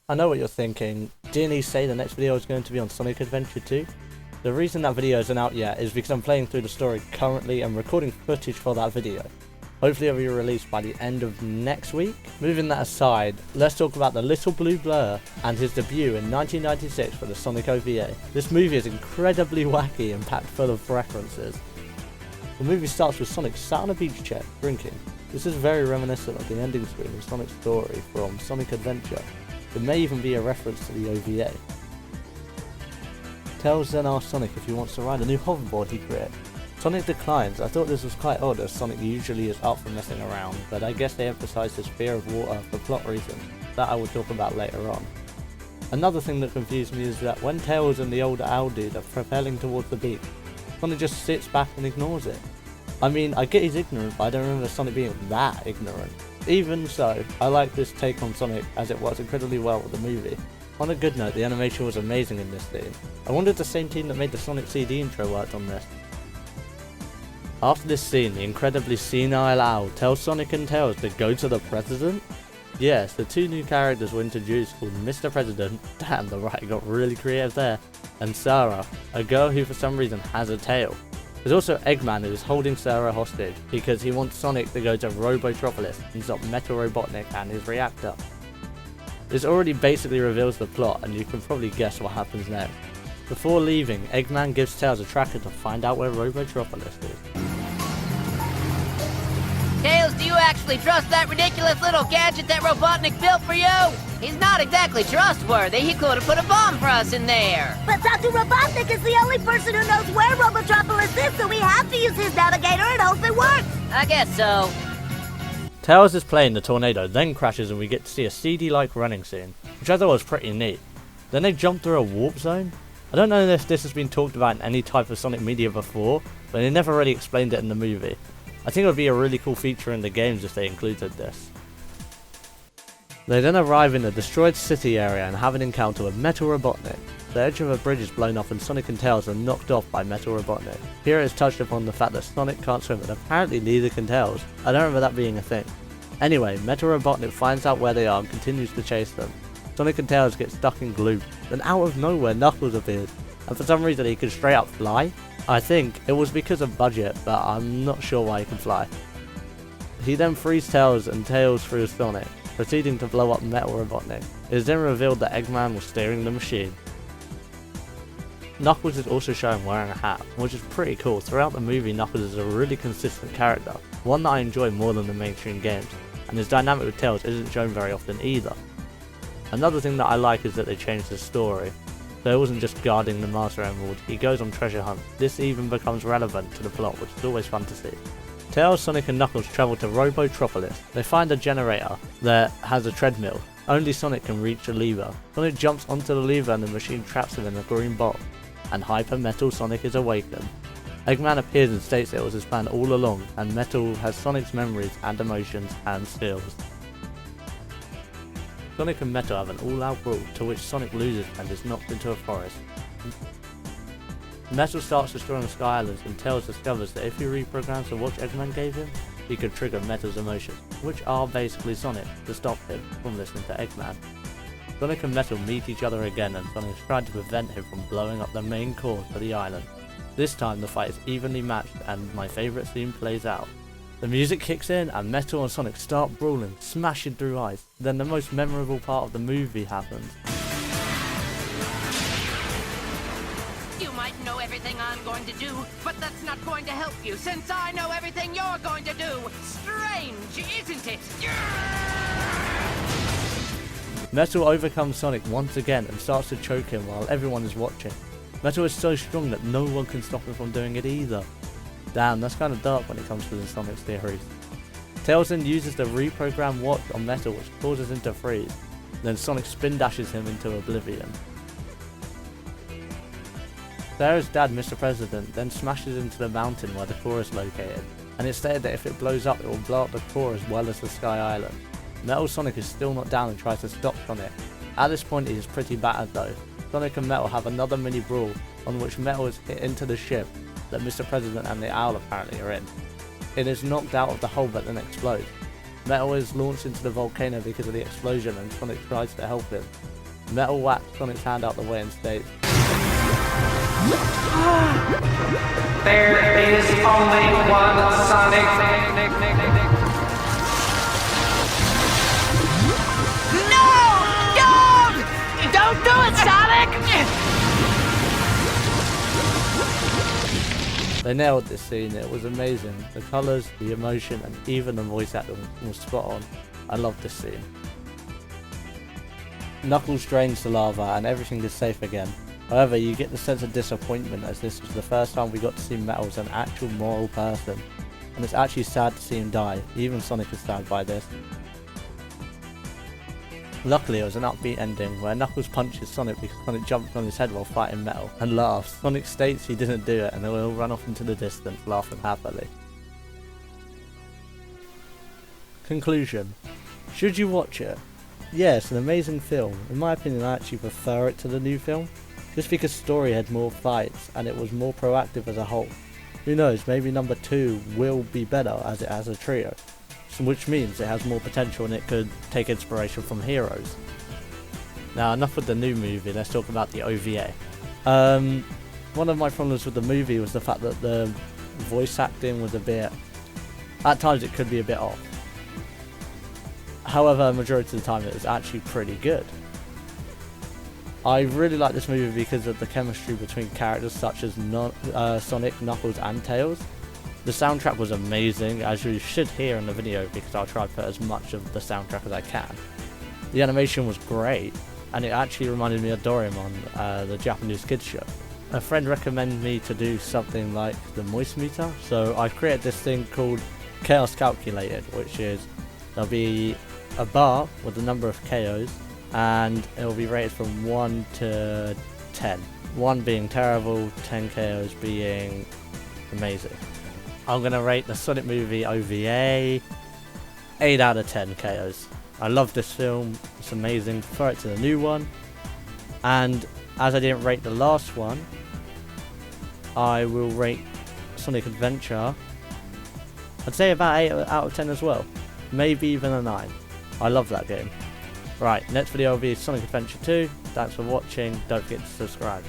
I know what you're thinking, didn't he say the next video is going to be on Sonic Adventure 2? The reason that video isn't out yet is because I'm playing through the story currently and recording footage for that video. Hopefully it'll be released by the end of next week. Moving that aside, let's talk about the Little Blue Blur and his debut in 1996 for the Sonic OVA. This movie is incredibly wacky and packed full of references. The movie starts with Sonic sat on a beach chair, drinking. This is very reminiscent of the ending screen in Sonic's story from Sonic Adventure. It may even be a reference to the OVA. Tails then asks Sonic if he wants to ride a new hoverboard he created. Sonic declines. I thought this was quite odd as Sonic usually is up for messing around, but I guess they emphasised his fear of water for plot reasons, that I will talk about later on. Another thing that confused me is that when Tails and the old owl dude are propelling towards the beach, Sonic just sits back and ignores it. I mean, I get he's ignorant, but I don't remember Sonic being that ignorant. Even so, I like this take on Sonic as it works incredibly well with the movie. On a good note, the animation was amazing in this scene. I wonder if the same team that made the Sonic CD intro worked on this. After this scene, the incredibly senile owl tells Sonic and Tails to go to the President? Yes, the two new characters were introduced called Mr. President, damn the writer got really creative there, and Sarah, a girl who for some reason has a tail. There's also Eggman who is holding Sarah hostage because he wants Sonic to go to Robotropolis and stop Metal Robotnik and his reactor. This already basically reveals the plot and you can probably guess what happens next. Before leaving, Eggman gives Tails a tracker to find out where Robotropolis is. Tails, do you actually trust that ridiculous little gadget that Robotnik built for you? He's not exactly trustworthy. He could have put a bomb for us in there. But Dr. Robotnik is the only person who knows where Robotropolis is, so we have to use his navigator and hope it works. I guess so. Tails is playing the tornado, then crashes and we get to see a CD-like running scene, which I thought was pretty neat. Then they jump through a warp zone. I don't know if this has been talked about in any type of Sonic media before, but they never really explained it in the movie. I think it would be a really cool feature in the games if they included this. They then arrive in a destroyed city area and have an encounter with Metal Robotnik. The edge of a bridge is blown off and Sonic and Tails are knocked off by Metal Robotnik. Here it is touched upon the fact that Sonic can't swim and apparently neither can Tails. I don't remember that being a thing. Anyway, Metal Robotnik finds out where they are and continues to chase them. Sonic and Tails get stuck in glue. Then out of nowhere Knuckles appears, and for some reason he can straight up fly. I think it was because of budget, but I'm not sure why he can fly. He then frees Tails and Tails through Sonic, proceeding to blow up Metal Robotnik. It is then revealed that Eggman was steering the machine. Knuckles is also shown wearing a hat, which is pretty cool. Throughout the movie, Knuckles is a really consistent character, one that I enjoy more than the mainstream games, and his dynamic with Tails isn't shown very often either. Another thing that I like is that they changed the story. So it wasn't just guarding the Master Emerald, he goes on treasure hunts. This even becomes relevant to the plot, which is always fun to see. Tails, Sonic and Knuckles travel to Robotropolis. They find a generator that has a treadmill. Only Sonic can reach a lever. Sonic jumps onto the lever and the machine traps him in a green box, and Hyper Metal Sonic is awakened. Eggman appears and states it was his plan all along, and Metal has Sonic's memories and emotions and skills. Sonic and Metal have an all-out brawl, to which Sonic loses and is knocked into a forest. Metal starts destroying Sky Islands and Tails discovers that if he reprograms the watch Eggman gave him, he could trigger Metal's emotions, which are basically Sonic, to stop him from listening to Eggman. Sonic and Metal meet each other again and Sonic is trying to prevent him from blowing up the main core for the island. This time the fight is evenly matched and my favourite scene plays out. The music kicks in and Metal and Sonic start brawling, smashing through ice. Then the most memorable part of the movie happens. You might know everything I'm going to do, but that's not going to help you since I know everything you're going to do. Strange, isn't it? Metal overcomes Sonic once again and starts to choke him while everyone is watching. Metal is so strong that no one can stop him from doing it either. Damn, that's kind of dark when it comes to the Sonic theories. Tails then uses the reprogrammed watch on Metal which causes him to freeze. Then Sonic spin dashes him into oblivion. Sarah's dad, Mr. President, then smashes into the mountain where the core is located, and it's stated that if it blows up it will blow up the core as well as the Sky Island. Metal Sonic is still not down and tries to stop Sonic. At this point he is pretty battered though. Sonic and Metal have another mini brawl on which Metal is hit into the ship that Mr. President and the Owl apparently are in. It is knocked out of the hull but then explodes. Metal is launched into the volcano because of the explosion and Sonic tries to help him. Metal whacks Sonic's hand out the way and states, There is only one Sonic. No! Don't do it, Sonic! They nailed this scene, it was amazing. The colours, the emotion, and even the voice acting was spot on. I love this scene. Knuckles drains the lava and everything is safe again. However, you get the sense of disappointment as this was the first time we got to see Metal as an actual moral person. And it's actually sad to see him die, even Sonic is sad by this. Luckily, it was an upbeat ending where Knuckles punches Sonic because Sonic jumped on his head while fighting Metal and laughs. Sonic states he didn't do it and they will run off into the distance laughing happily. Conclusion. Should you watch it? Yeah, it's an amazing film. In my opinion, I actually prefer it to the new film, just because the story had more fights and it was more proactive as a whole. Who knows, maybe number 2 will be better as it has a trio. Which means it has more potential and it could take inspiration from Heroes. Now enough with the new movie, let's talk about the OVA. One of my problems with the movie was the fact that the voice acting was a bit... At times it could be a bit off. However, majority of the time it was actually pretty good. I really like this movie because of the chemistry between characters such as Sonic, Knuckles and Tails. The soundtrack was amazing, as you should hear in the video because I'll try to put as much of the soundtrack as I can. The animation was great, and it actually reminded me of Doraemon, the Japanese kids show. A friend recommended me to do something like the Moist Meter, so I've created this thing called Chaos Calculated, which is, there'll be a bar with the number of KOs, and it will be rated from 1 to 10. 1 being terrible, 10 KOs being amazing. I'm going to rate the Sonic movie OVA 8 out of 10 KOs. I love this film, it's amazing, prefer it to the new one. And as I didn't rate the last one, I will rate Sonic Adventure, I'd say about 8 out of 10 as well. Maybe even a 9. I love that game. Right, next video will be Sonic Adventure 2. Thanks for watching, don't forget to subscribe.